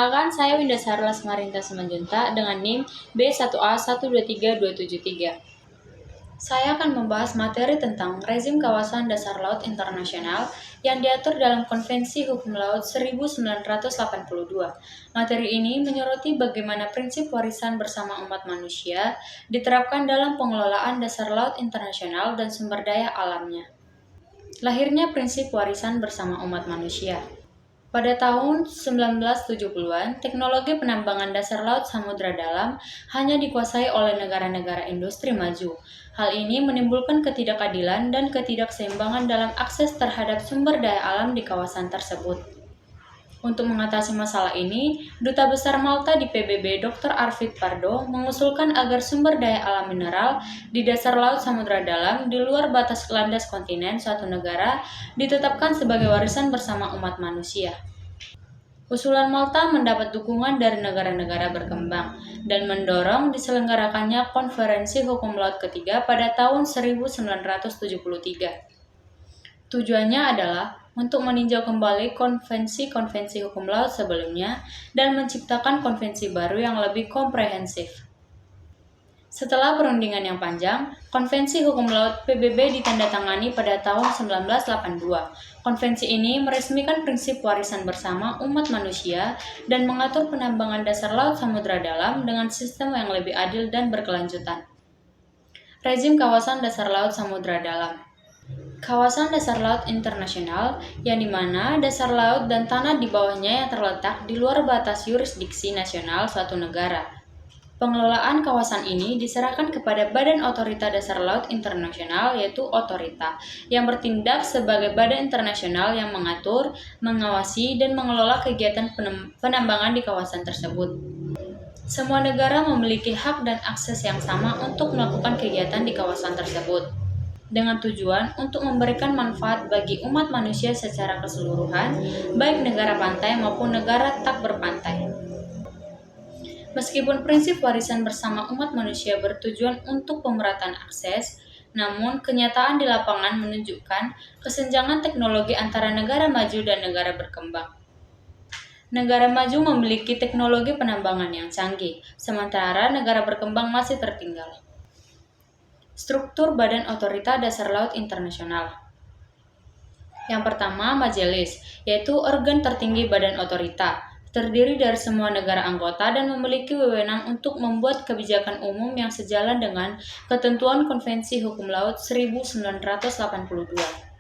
Perkenalkan, saya Winda Sarla Semarinta Simanjuntak dengan NIM B1A123273. Saya akan membahas materi tentang rezim kawasan dasar laut internasional yang diatur dalam Konvensi Hukum Laut 1982. Materi ini menyoroti bagaimana prinsip warisan bersama umat manusia diterapkan dalam pengelolaan dasar laut internasional dan sumber daya alamnya. Lahirnya prinsip warisan bersama umat manusia. Pada tahun 1970-an, teknologi penambangan dasar laut samudra dalam hanya dikuasai oleh negara-negara industri maju. Hal ini menimbulkan ketidakadilan dan ketidakseimbangan dalam akses terhadap sumber daya alam di kawasan tersebut. Untuk mengatasi masalah ini, Duta Besar Malta di PBB Dr. Arvid Pardo mengusulkan agar sumber daya alam mineral di dasar laut samudra dalam di luar batas landas kontinen suatu negara ditetapkan sebagai warisan bersama umat manusia. Usulan Malta mendapat dukungan dari negara-negara berkembang dan mendorong diselenggarakannya Konferensi Hukum Laut ketiga pada tahun 1973. Tujuannya adalah untuk meninjau kembali konvensi-konvensi hukum laut sebelumnya dan menciptakan konvensi baru yang lebih komprehensif. Setelah perundingan yang panjang, Konvensi Hukum Laut PBB ditandatangani pada tahun 1982. Konvensi ini meresmikan prinsip warisan bersama umat manusia dan mengatur penambangan dasar laut samudra dalam dengan sistem yang lebih adil dan berkelanjutan. Rezim kawasan dasar laut samudra dalam. Kawasan dasar laut internasional, yang dimana dasar laut dan tanah di bawahnya yang terletak di luar batas yurisdiksi nasional suatu negara. Pengelolaan kawasan ini diserahkan kepada Badan Otorita Dasar Laut Internasional, yaitu Otorita, yang bertindak sebagai badan internasional yang mengatur, mengawasi, dan mengelola kegiatan penambangan di kawasan tersebut. Semua negara memiliki hak dan akses yang sama untuk melakukan kegiatan di kawasan tersebut, dengan tujuan untuk memberikan manfaat bagi umat manusia secara keseluruhan, baik negara pantai maupun negara tak berpantai. Meskipun prinsip warisan bersama umat manusia bertujuan untuk pemerataan akses, namun kenyataan di lapangan menunjukkan kesenjangan teknologi antara negara maju dan negara berkembang. Negara maju memiliki teknologi penambangan yang canggih, sementara negara berkembang masih tertinggal. Struktur Badan Otorita Dasar Laut Internasional. Yang pertama, Majelis, yaitu organ tertinggi Badan Otorita, terdiri dari semua negara anggota dan memiliki wewenang untuk membuat kebijakan umum yang sejalan dengan ketentuan Konvensi Hukum Laut 1982.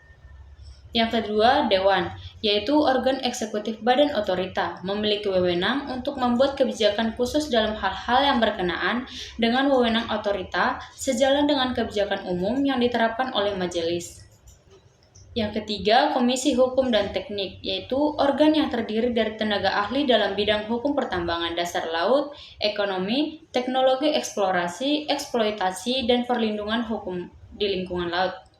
Yang kedua, Dewan, yaitu organ eksekutif Badan Otorita, memiliki wewenang untuk membuat kebijakan khusus dalam hal-hal yang berkenaan dengan wewenang otorita sejalan dengan kebijakan umum yang diterapkan oleh Majelis. Yang ketiga, Komisi Hukum dan Teknik, yaitu organ yang terdiri dari tenaga ahli dalam bidang hukum pertambangan dasar laut, ekonomi, teknologi eksplorasi, eksploitasi, dan perlindungan hukum di lingkungan laut.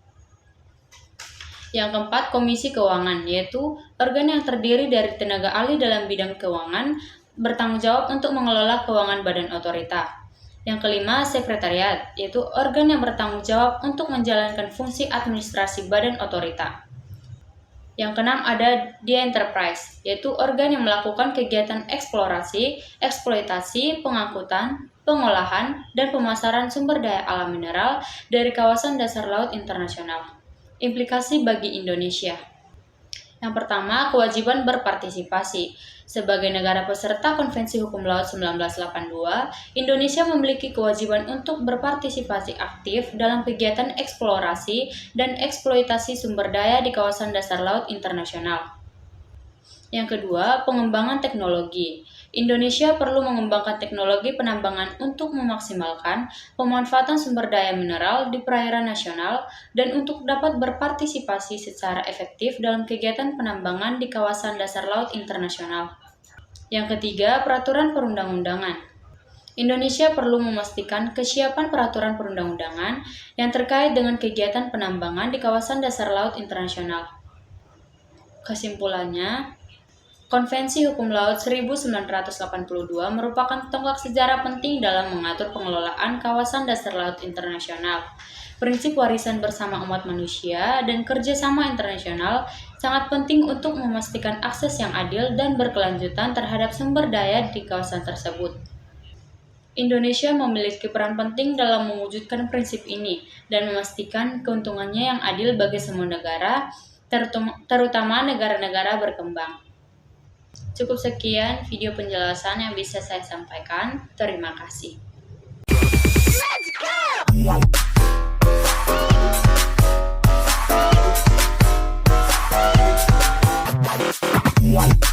Yang keempat, Komisi Keuangan, yaitu organ yang terdiri dari tenaga ahli dalam bidang keuangan, bertanggung jawab untuk mengelola keuangan badan otorita. Yang kelima, Sekretariat, yaitu organ yang bertanggung jawab untuk menjalankan fungsi administrasi badan otorita. Yang keenam, ada The Enterprise, yaitu organ yang melakukan kegiatan eksplorasi, eksploitasi, pengangkutan, pengolahan, dan pemasaran sumber daya alam mineral dari kawasan dasar laut internasional. Implikasi bagi Indonesia. Yang pertama, kewajiban berpartisipasi. Sebagai negara peserta Konvensi Hukum Laut 1982, Indonesia memiliki kewajiban untuk berpartisipasi aktif dalam kegiatan eksplorasi dan eksploitasi sumber daya di kawasan dasar laut internasional. Yang kedua, pengembangan teknologi. Indonesia perlu mengembangkan teknologi penambangan untuk memaksimalkan pemanfaatan sumber daya mineral di perairan nasional dan untuk dapat berpartisipasi secara efektif dalam kegiatan penambangan di kawasan dasar laut internasional. Yang ketiga, peraturan perundang-undangan. Indonesia perlu memastikan kesiapan peraturan perundang-undangan yang terkait dengan kegiatan penambangan di kawasan dasar laut internasional. Kesimpulannya, Konvensi Hukum Laut 1982 merupakan tonggak sejarah penting dalam mengatur pengelolaan kawasan dasar laut internasional. Prinsip warisan bersama umat manusia dan kerjasama internasional sangat penting untuk memastikan akses yang adil dan berkelanjutan terhadap sumber daya di kawasan tersebut. Indonesia memiliki peran penting dalam mewujudkan prinsip ini dan memastikan keuntungannya yang adil bagi semua negara, terutama negara-negara berkembang. Cukup sekian video penjelasan yang bisa saya sampaikan. Terima kasih. Let's go!